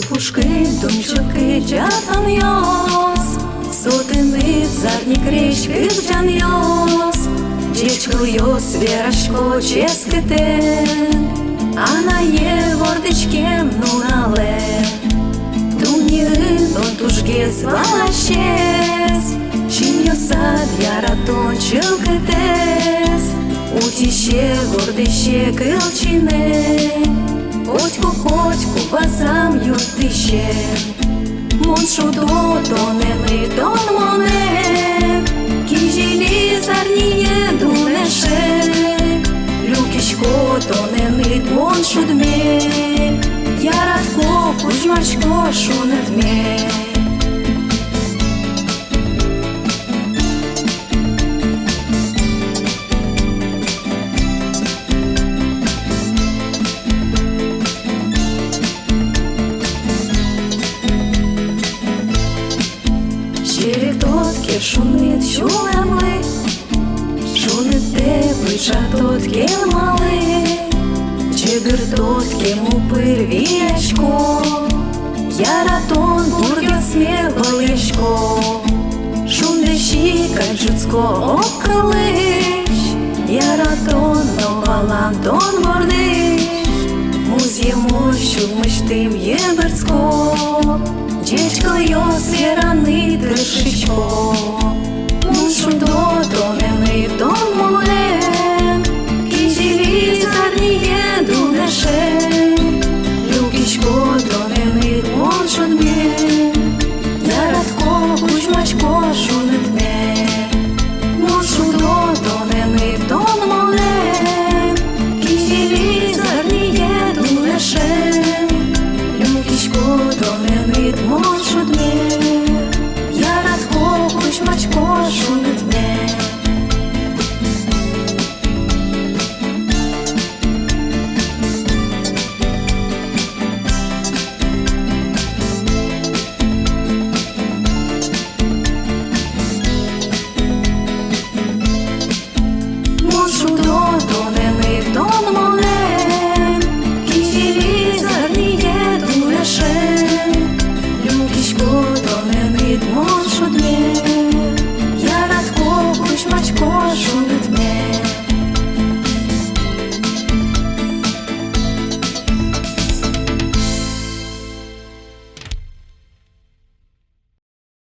Пушки, тунчуки, джатан йос, сотени задніх річки вджан йос. Дічко йос, вірашко, ческетен, а на є вордичкем, ну нале. Думнігин, он тужге звалащес, чин йосад, яратон чилкетес. Утіще, гордище, килчине, Хотьку, базам юртище. Мон шудо, тонени, тон моне, кіжілі зарніє дунеше. Люкішко, тонени, мон шудме, яратко, кузьмачко, шуневме. Шунит щуемли, шунит теплий чатотки мали, чигир тотки мупир віячко, яратон бургер сміголишко, шунеші каджуцько околиш, яратон новалантон гордиш, муз'ємо щумиштим єберцько. Дічко йос, єраний тишечко, мушу до